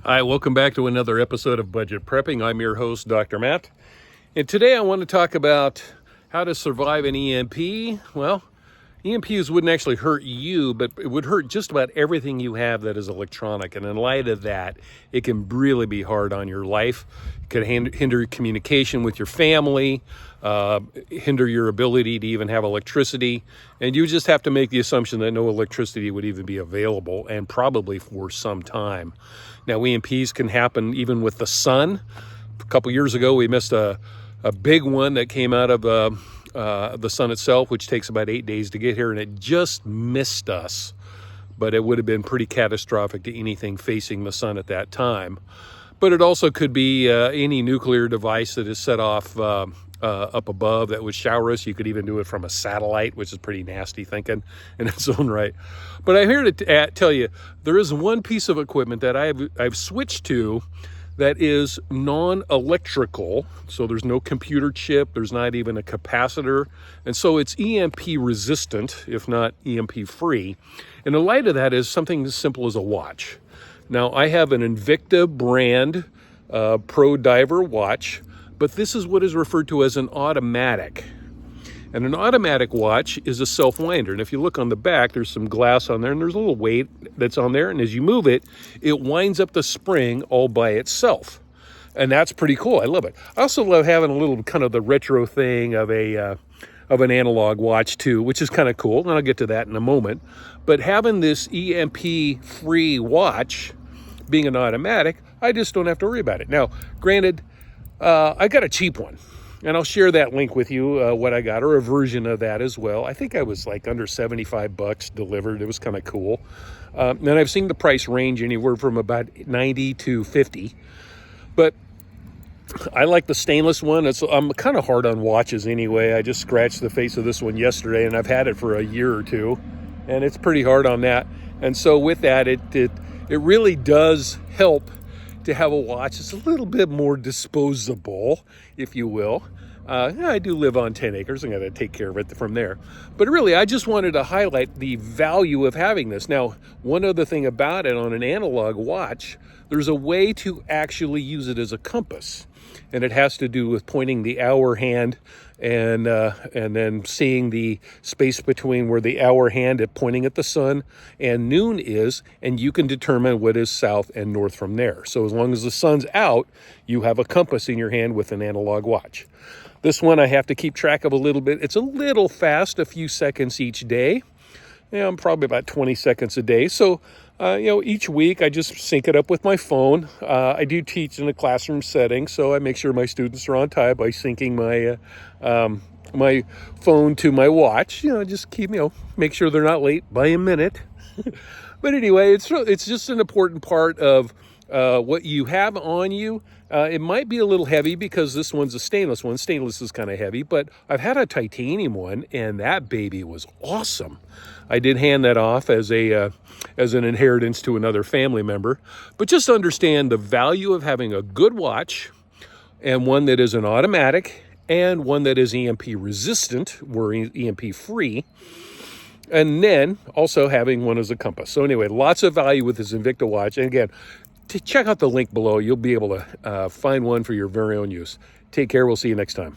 Hi, welcome back to another episode of Budget Prepping. I'm your host, Dr. Matt. And today I want to talk about how to survive an EMP. Well, EMPs wouldn't actually hurt you, but it would hurt just about everything you have that is electronic. And in light of that, it can really be hard on your life. It could hinder communication with your family, hinder your ability to even have electricity. And you just have to make the assumption that no electricity would even be available, and probably for some time. Now, EMPs can happen even with the sun. A couple years ago, we missed a big one that came out of the sun itself, which takes about 8 days to get here, and it just missed us. But it would have been pretty catastrophic to anything facing the sun at that time. But it also could be any nuclear device that is set off up above that would shower us. You could even do it from a satellite, which is pretty nasty thinking in its own right. But I'm here to tell you, there is one piece of equipment that I've switched to that is non-electrical. So there's no computer chip, there's not even a capacitor. And so it's EMP resistant, if not EMP free. And in light of that is something as simple as a watch. Now, I have an Invicta brand Pro Diver watch, but this is what is referred to as an automatic. And an automatic watch is a self-winder. And if you look on the back, there's some glass on there, and there's a little weight that's on there. And as you move it, it winds up the spring all by itself. And that's pretty cool. I love it. I also love having a little kind of the retro thing of an analog watch too, which is kind of cool. And I'll get to that in a moment. But having this EMP-free watch, being an automatic, I just don't have to worry about it. Now, granted, I got a cheap one. And I'll share that link with you, what I got, or a version of that as well. I think I was like under $75 delivered. It was kind of cool. And I've seen the price range anywhere from about $90 to $50. But I like the stainless one. I'm kind of hard on watches anyway. I just scratched the face of this one yesterday, and I've had it for a year or two. And it's pretty hard on that. And so with that, it really does help to have a watch that's a little bit more disposable, if you will. I do live on 10 acres. I'm going to take care of it from there. But really, I just wanted to highlight the value of having this. Now, one other thing about it, on an analog watch, there's a way to actually use it as a compass. And it has to do with pointing the hour hand and then seeing the space between where the hour hand is pointing at the sun and noon is, and you can determine what is south and north from there. So as long as the sun's out, you have a compass in your hand with an analog watch. This one I have to keep track of a little bit. It's a little fast, a few seconds each day. I'm probably about 20 seconds a day. So, each week I just sync it up with my phone. I do teach in a classroom setting, so I make sure my students are on time by syncing my phone to my watch. Just make sure they're not late by a minute. But anyway, it's just an important part of what you have on you. It might be a little heavy because this one's a stainless one. Stainless is kind of heavy, but I've had a titanium one, and that baby was awesome. I did hand that off as an inheritance to another family member. But just understand the value of having a good watch, and one that is an automatic, and one that is EMP resistant, or EMP free. And then also having one as a compass. So anyway, lots of value with this Invicta watch. And again, to check out the link below, you'll be able to find one for your very own use. Take care. We'll see you next time.